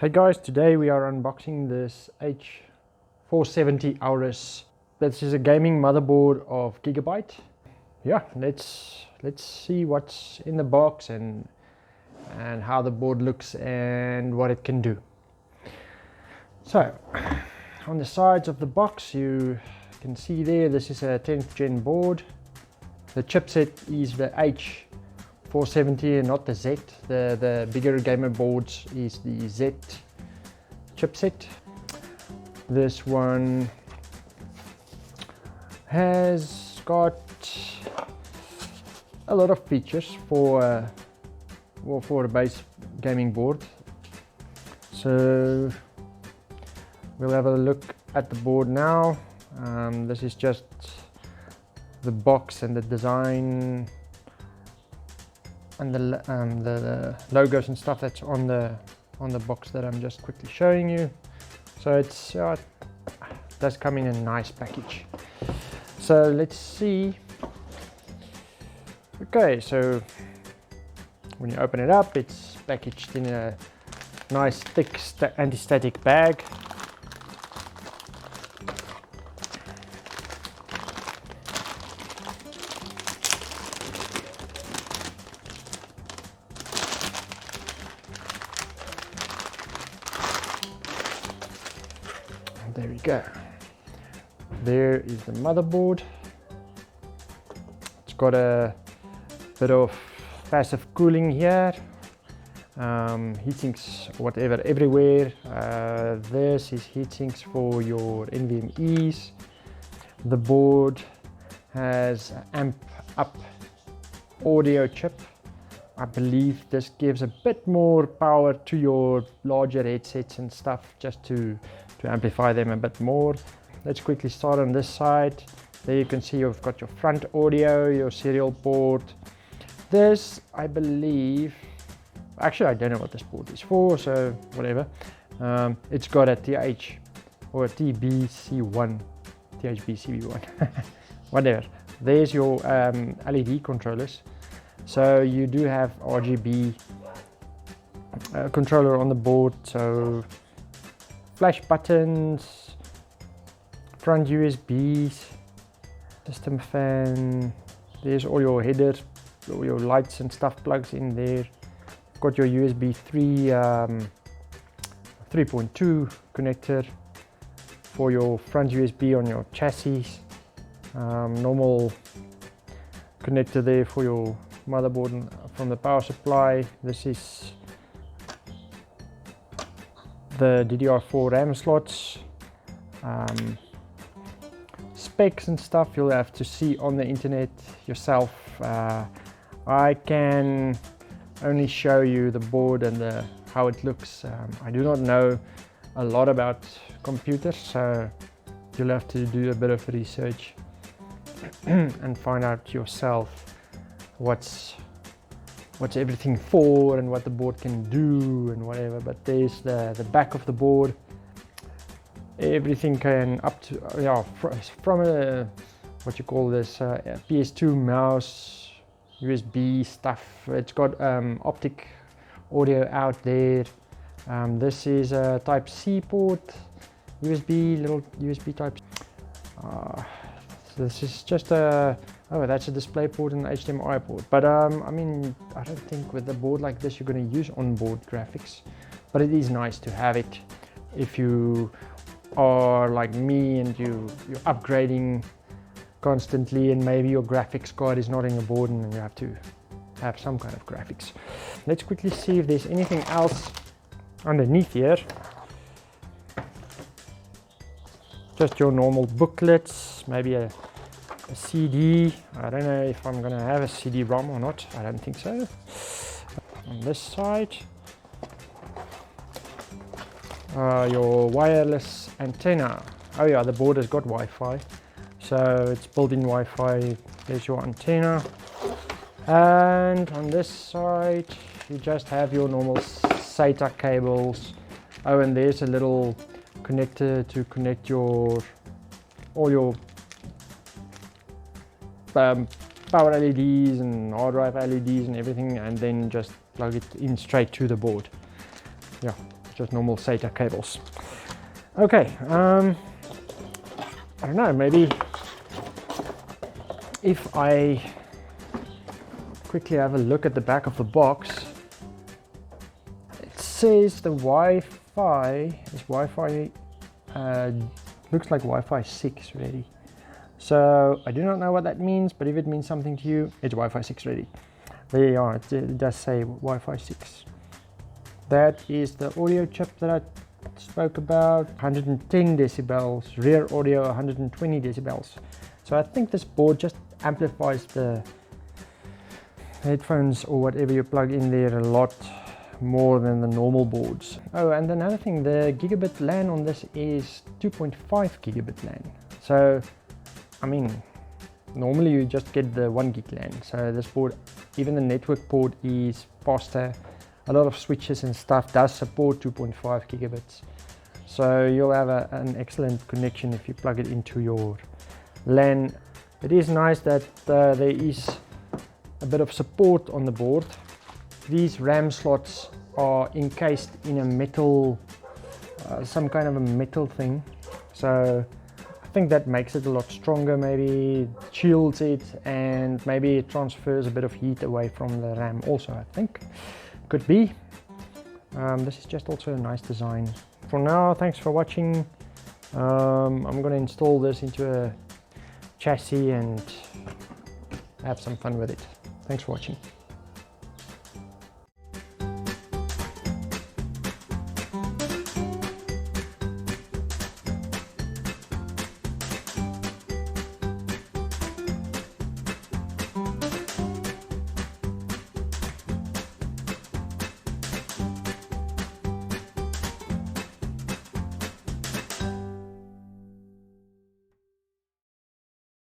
Hey guys, today we are unboxing this H470 Aorus. This is a gaming motherboard of Gigabyte. Yeah, let's see what's in the box and how the board looks and what it can do. So, on the sides of the box you can see there, this is a 10th gen board. The chipset is the H470 and not the Z. The bigger gamer boards is the Z chipset. This one has got a lot of features for a base gaming board. So we'll have a look at the board now. This is just the box and the design and the logos and stuff that's on the box that I'm just quickly showing you. So it does come in a nice package. So let's see. Okay, so when you open it up, it's packaged in a nice thick anti-static bag. There we go. There is the motherboard. It's got a bit of passive cooling here, heatsinks whatever everywhere. This is heatsinks for your NVMe's. The board has an amp up audio chip. I believe this gives a bit more power to your larger headsets and stuff, just to amplify them a bit more. Let's quickly start on this side. There you can see you've got your front audio, your serial port. This, I believe, actually I don't know what this port is for, so whatever. It's got a TH or a TBC1, whatever. There's your LED controllers. So you do have RGB controller on the board, so flash buttons, front USBs, system fan, there's all your headers, all your lights and stuff plugs in there. Got your USB 3.2 connector for your front USB on your chassis. Normal connector there for your motherboard from the power supply. This is the DDR4 RAM slots. Specs and stuff you'll have to see on the internet yourself. I can only show you the board and how it looks. I do not know a lot about computers, so you'll have to do a bit of research and find out yourself what's everything for and what the board can do and whatever. But there's the back of the board. Everything can up to from a what you call this PS2 mouse, USB stuff. It's got optic audio out there. This is a Type C port, little USB type. So this is just that's a display port and an HDMI port. But I mean, I don't think with a board like this you're going to use onboard graphics, but it is nice to have it if you are like me and you're upgrading constantly and maybe your graphics card is not in your board and you have to have some kind of graphics. Let's quickly see if there's anything else underneath here. Just your normal booklets, maybe a CD. I don't know if I'm gonna have a CD-ROM or not. I don't think so. On this side, your wireless antenna. Oh yeah, the board has got Wi-Fi, so it's built-in Wi-Fi. There's your antenna. And on this side, you just have your normal SATA cables. Oh, and there's a little connector to connect all your power LEDs and hard drive LEDs and everything, and then just plug it in straight to the board. Yeah, just normal SATA cables. Okay, I don't know, maybe if I quickly have a look at the back of the box, it says the Wi-Fi is looks like Wi-Fi 6 ready. So I do not know what that means, but if it means something to you, it's Wi-Fi 6 ready. There you are, it does say Wi-Fi 6. That is the audio chip that I spoke about, 110 decibels, rear audio 120 decibels. So I think this board just amplifies the headphones or whatever you plug in there a lot more than the normal boards. Oh, and another thing, the gigabit LAN on this is 2.5 gigabit LAN. So, I mean, normally you just get the 1 gig LAN. So this board, even the network port is faster. A lot of switches and stuff does support 2.5 gigabits. So you'll have an excellent connection if you plug it into your LAN. It is nice that there is a bit of support on the board. These RAM slots are encased in a metal, some kind of a metal thing. So I think that makes it a lot stronger, maybe shields it, and maybe it transfers a bit of heat away from the RAM also, I think. Could be. This is just also a nice design. For now, thanks for watching. I'm going to install this into a chassis and have some fun with it. Thanks for watching.